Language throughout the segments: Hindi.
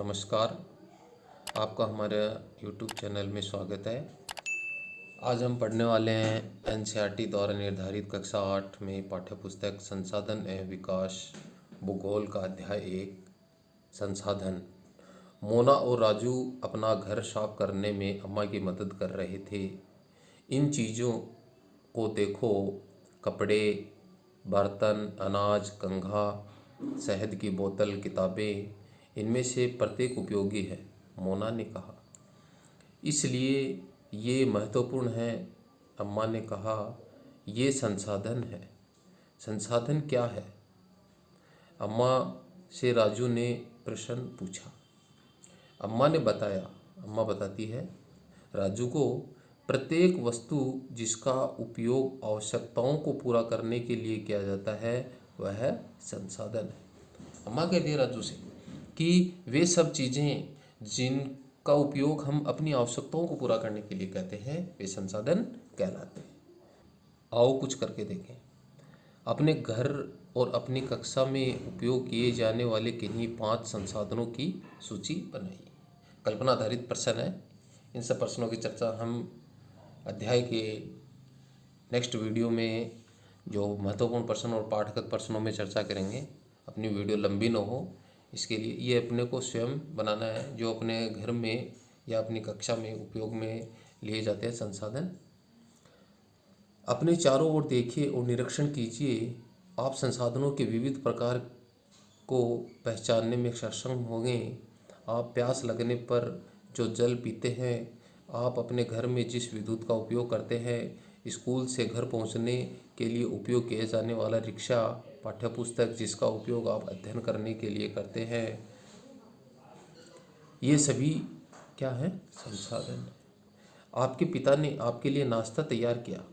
नमस्कार। आपका हमारे YouTube चैनल में स्वागत है। आज हम पढ़ने वाले हैं एनसीईआरटी द्वारा निर्धारित कक्षा 8 में पाठ्यपुस्तक संसाधन एवं विकास भूगोल का अध्याय 1 संसाधन। मोना और राजू अपना घर साफ करने में अम्मा की मदद कर रहे थे। इन चीज़ों को देखो, कपड़े, बर्तन, अनाज, कंघा, शहद की बोतल, किताबें, इनमें से प्रत्येक उपयोगी है, मोना ने कहा। इसलिए ये महत्वपूर्ण है, अम्मा ने कहा। ये संसाधन है। संसाधन क्या है? अम्मा से राजू ने प्रश्न पूछा। अम्मा बताती है, राजू को प्रत्येक वस्तु जिसका उपयोग आवश्यकताओं को पूरा करने के लिए किया जाता है वह संसाधन है। अम्मा कहती है राजू से कि वे सब चीज़ें जिनका उपयोग हम अपनी आवश्यकताओं को पूरा करने के लिए कहते हैं वे संसाधन कहलाते हैं। आओ कुछ करके देखें। अपने घर और अपनी कक्षा में उपयोग किए जाने वाले किन्हीं 5 संसाधनों की सूची बनाइए। कल्पना आधारित प्रश्न है। इन सब प्रश्नों की चर्चा हम अध्याय के नेक्स्ट वीडियो में जो महत्वपूर्ण प्रश्न और पाठगत प्रश्नों में चर्चा करेंगे। अपनी वीडियो लंबी न हो, इसके लिए ये अपने को स्वयं बनाना है, जो अपने घर में या अपनी कक्षा में उपयोग में लिए जाते हैं संसाधन। अपने चारों ओर देखिए और निरीक्षण कीजिए। आप संसाधनों के विविध प्रकार को पहचानने में सक्षम होंगे। आप प्यास लगने पर जो जल पीते हैं, आप अपने घर में जिस विद्युत का उपयोग करते हैं, स्कूल से घर पहुंचने के लिए उपयोग किए जाने वाला रिक्शा, पाठ्यपुस्तक जिसका उपयोग आप अध्ययन करने के लिए करते हैं, ये सभी क्या है? संसाधन। आपके पिता ने आपके लिए नाश्ता तैयार किया।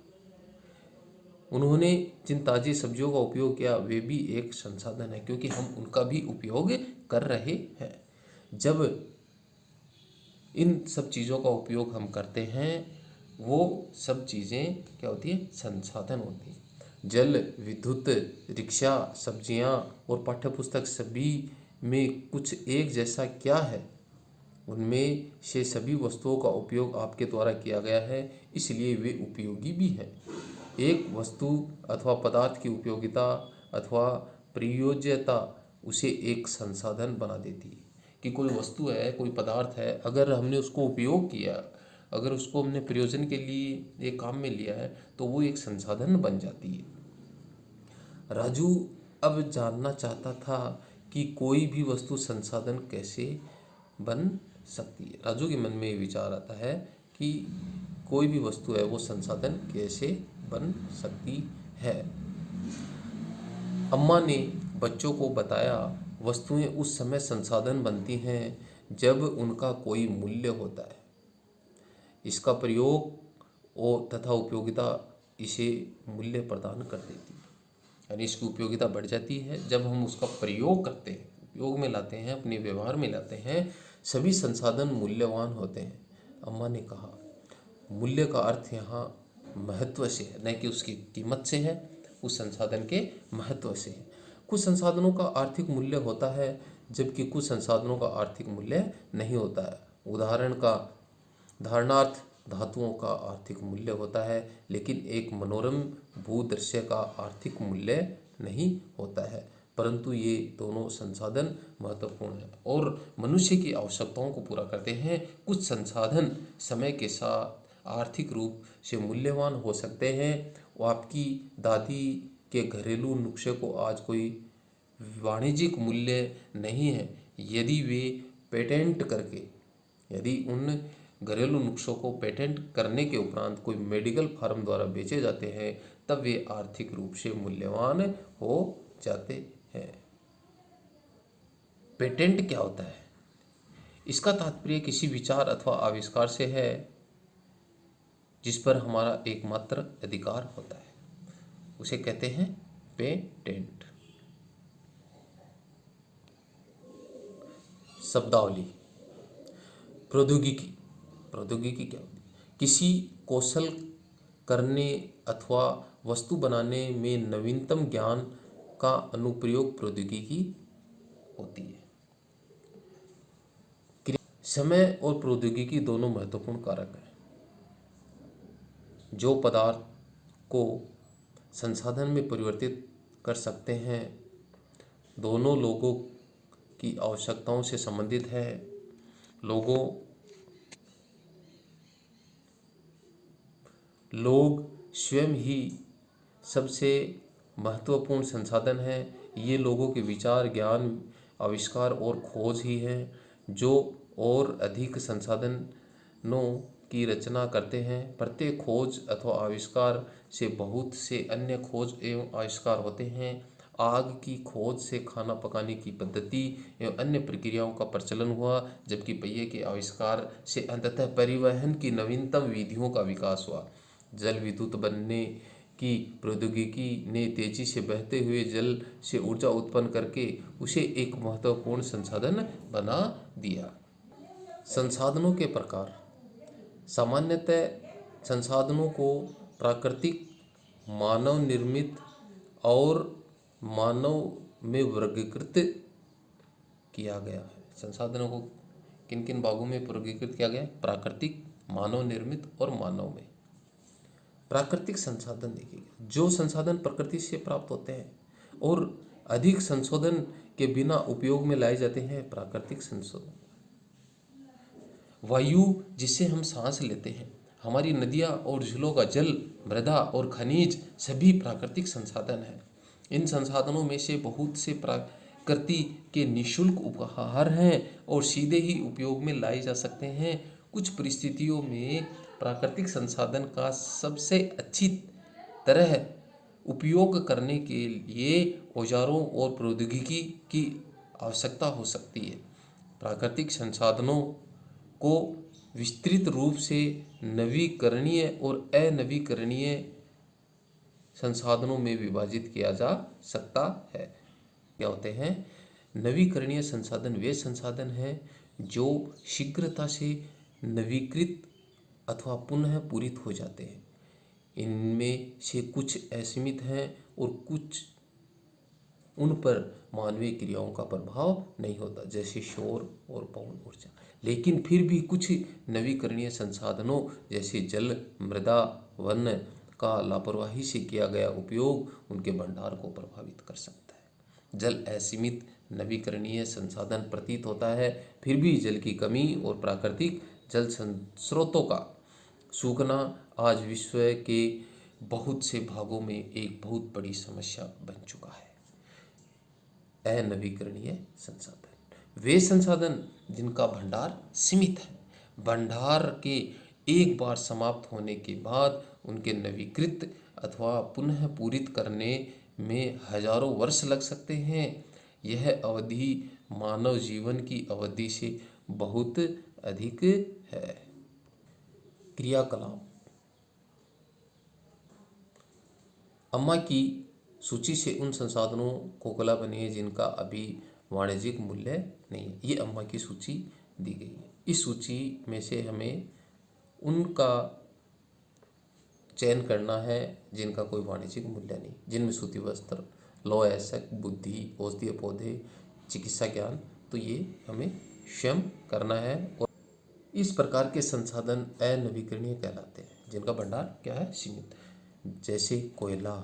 उन्होंने जिन ताज़ी सब्जियों का उपयोग किया वे भी एक संसाधन है, क्योंकि हम उनका भी उपयोग कर रहे हैं। जब इन सब चीज़ों का उपयोग हम करते हैं वो सब चीज़ें क्या होती है? संसाधन होती हैं। जल, विद्युत, रिक्शा, सब्जियां और पाठ्यपुस्तक सभी में कुछ एक जैसा क्या है? उनमें से सभी वस्तुओं का उपयोग आपके द्वारा किया गया है, इसलिए वे उपयोगी भी हैं। एक वस्तु अथवा पदार्थ की उपयोगिता अथवा प्रयोज्यता उसे एक संसाधन बना देती है। कि कोई वस्तु है, कोई पदार्थ है, अगर हमने उसको उपयोग किया, अगर उसको हमने प्रयोजन के लिए एक काम में लिया है तो वो एक संसाधन बन जाती है। राजू अब जानना चाहता था कि कोई भी वस्तु संसाधन कैसे बन सकती है। राजू के मन में ये विचार आता है कि कोई भी वस्तु है वो संसाधन कैसे बन सकती है। अम्मा ने बच्चों को बताया, वस्तुएं उस समय संसाधन बनती हैं जब उनका कोई मूल्य होता है। इसका प्रयोग और तथा उपयोगिता इसे मूल्य प्रदान कर देती है। यानी इसकी उपयोगिता बढ़ जाती है जब हम उसका प्रयोग करते हैं, उपयोग में लाते हैं, अपने व्यवहार में लाते हैं। सभी संसाधन मूल्यवान होते हैं। अम्मा ने कहा, मूल्य का अर्थ यहाँ महत्व से है, न कि उसकी कीमत से है, उस संसाधन के महत्व से है। कुछ संसाधनों का आर्थिक मूल्य होता है जबकि कुछ संसाधनों का आर्थिक मूल्य नहीं होता है। उदाहरण का धारणार्थ धातुओं का आर्थिक मूल्य होता है, लेकिन एक मनोरम भूदृश्य का आर्थिक मूल्य नहीं होता है। परंतु ये दोनों संसाधन महत्वपूर्ण हैं और मनुष्य की आवश्यकताओं को पूरा करते हैं। कुछ संसाधन समय के साथ आर्थिक रूप से मूल्यवान हो सकते हैं। वो आपकी दादी के घरेलू नुस्खे को आज कोई वाणिज्यिक मूल्य नहीं है। यदि उन घरेलू नुस्खों को पेटेंट करने के उपरांत कोई मेडिकल फार्म द्वारा बेचे जाते हैं तब वे आर्थिक रूप से मूल्यवान हो जाते हैं। पेटेंट क्या होता है? इसका तात्पर्य किसी विचार अथवा आविष्कार से है जिस पर हमारा एकमात्र अधिकार होता है, उसे कहते हैं पेटेंट। शब्दावली। प्रौद्योगिकी क्या होती है? किसी कौशल करने अथवा वस्तु बनाने में नवीनतम ज्ञान का अनुप्रयोग प्रौद्योगिकी होती है। समय और प्रौद्योगिकी दोनों महत्वपूर्ण कारक हैं जो पदार्थ को संसाधन में परिवर्तित कर सकते हैं। दोनों लोगों की आवश्यकताओं से संबंधित है। लोग स्वयं ही सबसे महत्वपूर्ण संसाधन हैं। ये लोगों के विचार, ज्ञान, आविष्कार और खोज ही हैं जो और अधिक संसाधनों की रचना करते हैं। प्रत्येक खोज अथवा आविष्कार से बहुत से अन्य खोज एवं आविष्कार होते हैं। आग की खोज से खाना पकाने की पद्धति एवं अन्य प्रक्रियाओं का प्रचलन हुआ, जबकि पहिए के आविष्कार से अंततः परिवहन की नवीनतम विधियों का विकास हुआ। जल विद्युत बनने की प्रौद्योगिकी ने तेजी से बहते हुए जल से ऊर्जा उत्पन्न करके उसे एक महत्वपूर्ण संसाधन बना दिया। संसाधनों के प्रकार। सामान्यतः संसाधनों को प्राकृतिक, मानव निर्मित और मानव में वर्गीकृत किया गया है। संसाधनों को किन किन भागों में वर्गीकृत किया गया है? प्राकृतिक, मानव निर्मित और मानव में। प्राकृतिक संसाधन देखिए, जो संसाधन प्रकृति से प्राप्त होते हैं और अधिक संशोधन के बिना उपयोग में लाए जाते हैं, प्राकृतिक संसाधन। वायु जिससे हम सांस लेते हैं, हमारी नदियाँ और झीलों का जल, मृदा और खनिज सभी प्राकृतिक संसाधन हैं। इन संसाधनों में से बहुत से प्रकृति के निःशुल्क उपहार हैं और सीधे ही उपयोग में लाए जा सकते हैं। कुछ परिस्थितियों में प्राकृतिक संसाधन का सबसे अच्छी तरह उपयोग करने के लिए औजारों और प्रौद्योगिकी की आवश्यकता हो सकती है। प्राकृतिक संसाधनों को विस्तृत रूप से नवीकरणीय और अनवीकरणीय संसाधनों में विभाजित किया जा सकता है। क्या होते हैं? नवीकरणीय संसाधन वे संसाधन हैं जो शीघ्रता से नवीकृत अथवा पुनः पूरित हो जाते हैं। इनमें से कुछ असीमित हैं और कुछ उन पर मानवीय क्रियाओं का प्रभाव नहीं होता, जैसे शोर और पवन ऊर्जा। लेकिन फिर भी कुछ नवीकरणीय संसाधनों जैसे जल, मृदा, वन का लापरवाही से किया गया उपयोग उनके भंडार को प्रभावित कर सकता है। जल असीमित नवीकरणीय संसाधन प्रतीत होता है, फिर भी जल की कमी और प्राकृतिक जल स्रोतों का सूखना आज विश्व के बहुत से भागों में एक बहुत बड़ी समस्या बन चुका है। अनवीकरणीय संसाधन वे संसाधन जिनका भंडार सीमित है। भंडार के एक बार समाप्त होने के बाद उनके नवीकृत अथवा पुनः पूरित करने में हजारों वर्ष लग सकते हैं। यह अवधि मानव जीवन की अवधि से बहुत अधिक है। क्रियाकलाप। अम्मा की सूची से उन संसाधनों को कला बनी है जिनका अभी वाणिज्यिक मूल्य नहीं है। ये अम्मा की सूची दी गई है। इस सूची में से हमें उनका चयन करना है जिनका कोई वाणिज्यिक मूल्य नहीं, जिनमें सूती वस्त्र, लौह अयस्क, बुद्धि, औषधीय पौधे, चिकित्सा ज्ञान, तो ये हमें स्वयं करना है। और इस प्रकार के संसाधन अनवीकरणीय कहलाते हैं जिनका भंडार क्या है? सीमित, जैसे कोयला,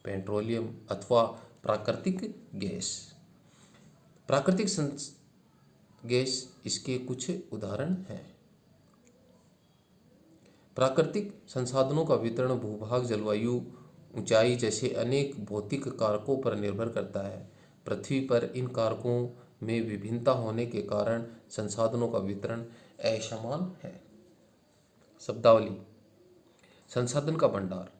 पेट्रोलियम अथवा प्राकृतिक गैस। प्राकृतिक गैस इसके कुछ उदाहरण हैं। प्राकृतिक संसाधनों का वितरण भूभाग, जलवायु, ऊंचाई जैसे अनेक भौतिक कारकों पर निर्भर करता है। पृथ्वी पर इन कारकों में विभिन्नता होने के कारण संसाधनों का वितरण असमान है। शब्दावली। संसाधन का भंडार,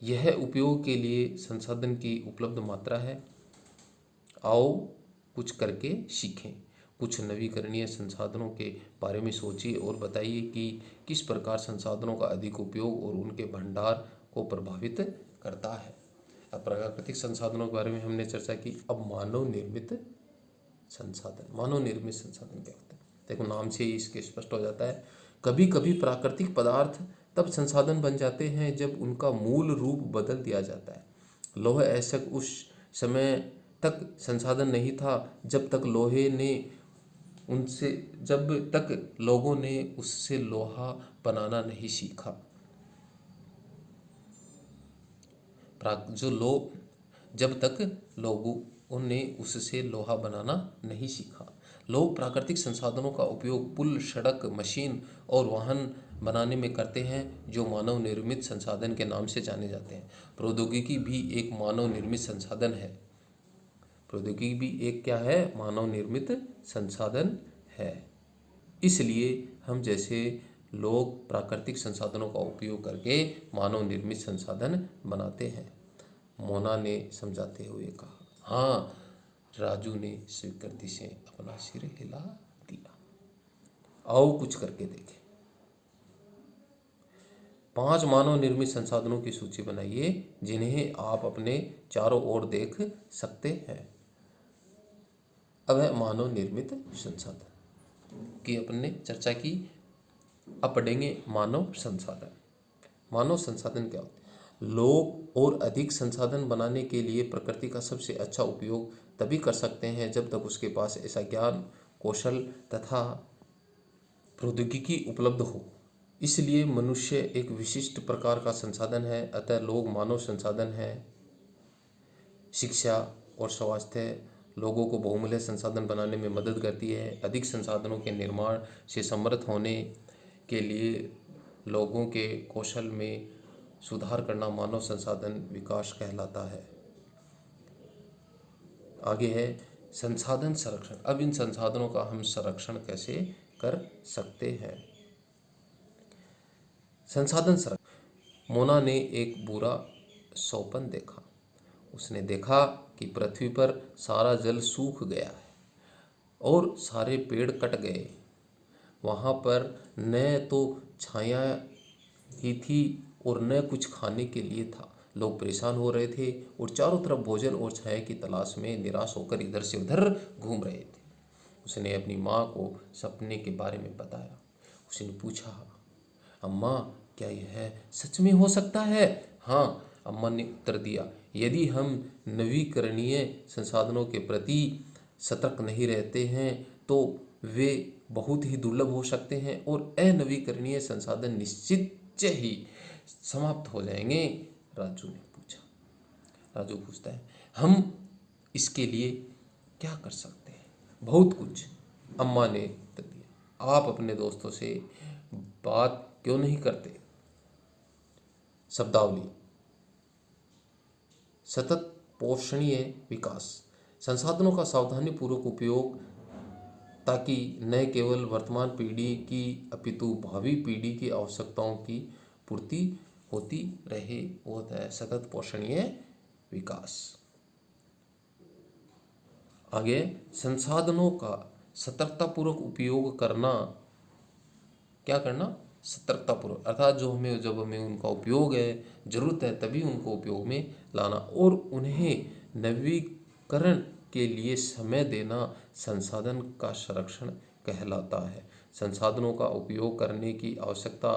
यह उपयोग के लिए संसाधन की उपलब्ध मात्रा है। आओ कुछ करके सीखें। कुछ नवीकरणीय संसाधनों के बारे में सोचिए और बताइए कि किस प्रकार संसाधनों का अधिक उपयोग और उनके भंडार को प्रभावित करता है। अब प्राकृतिक संसाधनों के बारे में हमने चर्चा की। अब मानव निर्मित संसाधन। मानव निर्मित संसाधन क्या होता है? देखो, नाम से ही इसके स्पष्ट हो जाता है। कभी कभी प्राकृतिक पदार्थ तब संसाधन बन जाते हैं जब उनका मूल रूप बदल दिया जाता है। लौह अयस्क उस समय तक संसाधन नहीं था जब तक लोहे ने उनसे जब तक लोगों ने उससे लोहा बनाना नहीं सीखा, जो लोग जब तक लोगों ने उससे लोहा बनाना नहीं सीखा। लोग प्राकृतिक संसाधनों का उपयोग पुल, सड़क, मशीन और वाहन बनाने में करते हैं, जो मानव निर्मित संसाधन के नाम से जाने जाते हैं। प्रौद्योगिकी भी एक मानव निर्मित संसाधन है। प्रौद्योगिकी भी एक क्या है? मानव निर्मित संसाधन है। इसलिए हम जैसे लोग प्राकृतिक संसाधनों का उपयोग करके मानव निर्मित संसाधन बनाते हैं। मोना ने समझाते हुए कहा। हाँ, राजू ने स्वीकृति से अपना सिर हिला दिया। आओ कुछ करके देखें। 5 मानव निर्मित संसाधनों की सूची बनाइए जिन्हें आप अपने चारों ओर देख सकते हैं। अब है मानव निर्मित संसाधन की अपन ने चर्चा की। अब पढ़ेंगे मानव संसाधन। मानव संसाधन क्या होता है? लोग और अधिक संसाधन बनाने के लिए प्रकृति का सबसे अच्छा उपयोग तभी कर सकते हैं जब तक उसके पास ऐसा ज्ञान, कौशल तथा प्रौद्योगिकी उपलब्ध हो। इसलिए मनुष्य एक विशिष्ट प्रकार का संसाधन है। अतः लोग मानव संसाधन हैं। शिक्षा और स्वास्थ्य लोगों को बहुमूल्य संसाधन बनाने में मदद करती है। अधिक संसाधनों के निर्माण से समर्थ होने के लिए लोगों के कौशल में सुधार करना मानव संसाधन विकास कहलाता है। आगे है संसाधन संरक्षण। अब इन संसाधनों का हम संरक्षण कैसे कर सकते हैं? संसाधन संरक्षण। मोना ने एक बुरा सौपन देखा। उसने देखा कि पृथ्वी पर सारा जल सूख गया है और सारे पेड़ कट गए। वहाँ पर न तो छाया ही थी और न कुछ खाने के लिए था। लोग परेशान हो रहे थे और चारों तरफ भोजन और छाया की तलाश में निराश होकर इधर से उधर घूम रहे थे। उसने अपनी माँ को सपने के बारे में बताया। उसने पूछा, अम्मा, क्या यह सच में हो सकता है? हाँ, अम्मा ने उत्तर दिया। यदि हम नवीकरणीय संसाधनों के प्रति सतर्क नहीं रहते हैं तो वे बहुत ही दुर्लभ हो सकते हैं और अनवीकरणीय संसाधन निश्चित ही समाप्त हो जाएंगे। राजू ने पूछा। राजू पूछता है, हम इसके लिए क्या कर सकते हैं? बहुत कुछ, अम्मा ने उत्तर दिया। आप अपने दोस्तों से बात क्यों नहीं करते? शब्दावली। सतत पोषणीय विकास। संसाधनों का सावधानीपूर्वक उपयोग ताकि न केवल वर्तमान पीढ़ी की अपितु भावी पीढ़ी की आवश्यकताओं की पूर्ति होती रहे। वो होता है सतत पोषणीय विकास। आगे संसाधनों का सतर्कतापूर्वक उपयोग करना। क्या करना? सतर्कतापूर्वक, अर्थात जब हमें उनका उपयोग है, जरूरत है, तभी उनको उपयोग में लाना और उन्हें नवीकरण के लिए समय देना संसाधन का संरक्षण कहलाता है। संसाधनों का उपयोग करने की आवश्यकता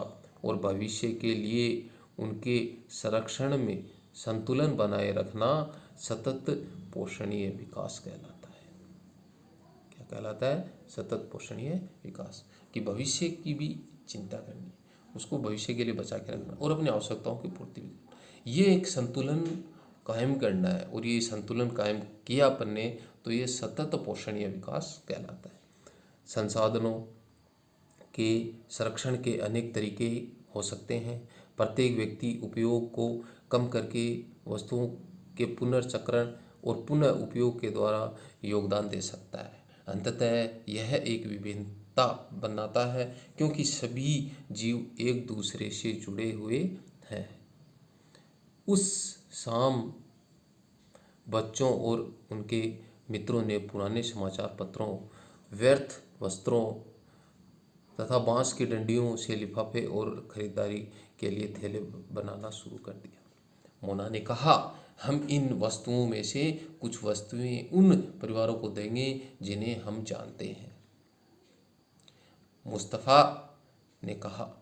और भविष्य के लिए उनके संरक्षण में संतुलन बनाए रखना सतत पोषणीय विकास कहलाता है। क्या कहलाता है? सतत पोषणीय विकास। कि भविष्य की भी चिंता करनी, उसको भविष्य के लिए बचा के रखना और अपनी आवश्यकताओं की पूर्ति भी करना। ये एक संतुलन कायम करना है और ये संतुलन कायम किया अपन ने तो ये सतत पोषणीय विकास कहलाता है। संसाधनों के संरक्षण के अनेक तरीके हो सकते हैं। प्रत्येक व्यक्ति उपयोग को कम करके वस्तुओं के पुनर्चक्रण और पुनः उपयोग के द्वारा योगदान दे सकता है। अंततः यह एक विभिन्नता बनाता है क्योंकि सभी जीव एक दूसरे से जुड़े हुए हैं। उस शाम बच्चों और उनके मित्रों ने पुराने समाचार पत्रों, व्यर्थ वस्त्रों तथा बांस की डंडियों से लिफाफे और खरीदारी के लिए थैले बनाना शुरू कर दिया। मोना ने कहा, हम इन वस्तुओं में से कुछ वस्तुएं उन परिवारों को देंगे जिन्हें हम जानते हैं। मुस्तफ़ा ने कहा,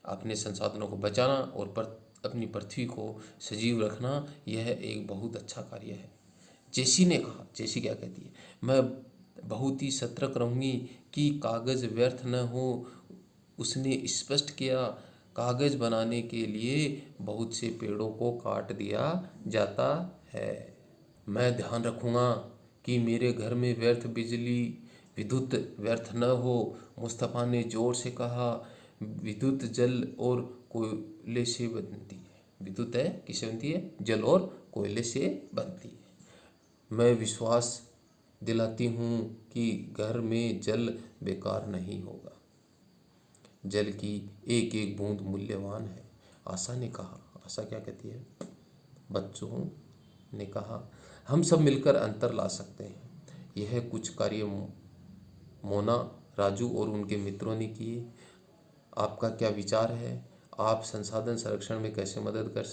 अपने संसाधनों को बचाना और अपनी पृथ्वी को सजीव रखना यह एक बहुत अच्छा कार्य है। जेसी ने कहा, जेसी क्या कहती है, मैं बहुत ही सतर्क रहूँगी कि कागज़ व्यर्थ न हो। उसने स्पष्ट किया, कागज़ बनाने के लिए बहुत से पेड़ों को काट दिया जाता है। मैं ध्यान रखूँगा कि मेरे घर में व्यर्थ बिजली विद्युत व्यर्थ न हो। मुस्तफ़ा ने जोर से कहा, विद्युत जल और कोयले से बनती है। विद्युत है किससे बनती है? जल और कोयले से बनती है। मैं विश्वास दिलाती हूँ कि घर में जल बेकार नहीं होगा। जल की एक एक बूंद मूल्यवान है, आशा ने कहा। आशा क्या कहती है? बच्चों ने कहा, हम सब मिलकर अंतर ला सकते हैं। यह कुछ कार्य मोना, राजू और उनके मित्रों ने किए। आपका क्या विचार है? आप संसाधन संरक्षण में कैसे मदद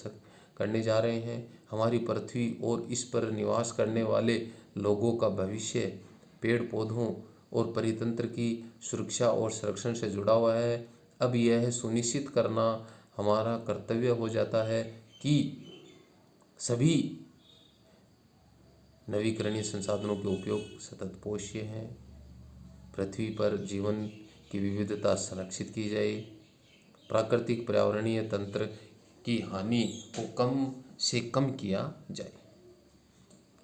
करने जा रहे हैं? हमारी पृथ्वी और इस पर निवास करने वाले लोगों का भविष्य पेड़ पौधों और परितंत्र की सुरक्षा और संरक्षण से जुड़ा हुआ है। अब यह सुनिश्चित करना हमारा कर्तव्य हो जाता है कि सभी नवीकरणीय संसाधनों के उपयोग सतत पोष्य हैं। पृथ्वी पर जीवन की विविधता संरक्षित की जाए। प्राकृतिक पर्यावरणीय तंत्र की हानि को कम से कम किया जाए।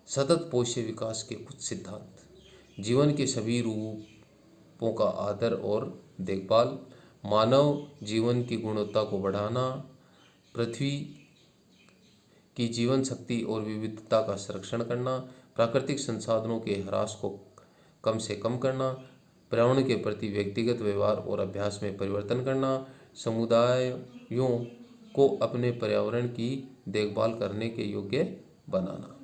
सतत पोष्य विकास के कुछ सिद्धांत: जीवन के सभी रूपों का आदर और देखभाल, मानव जीवन की गुणवत्ता को बढ़ाना, पृथ्वी की जीवन शक्ति और विविधता का संरक्षण करना, प्राकृतिक संसाधनों के ह्रास को कम से कम करना, पर्यावरण के प्रति व्यक्तिगत व्यवहार और अभ्यास में परिवर्तन करना, समुदायों को अपने पर्यावरण की देखभाल करने के योग्य बनाना।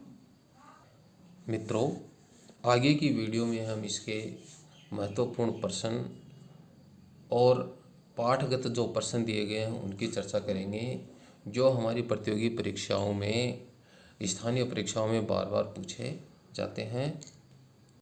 मित्रों, आगे की वीडियो में हम इसके महत्वपूर्ण प्रश्न और पाठगत जो प्रश्न दिए गए हैं उनकी चर्चा करेंगे, जो हमारी प्रतियोगी परीक्षाओं में, स्थानीय परीक्षाओं में बार बार पूछे जाते हैं।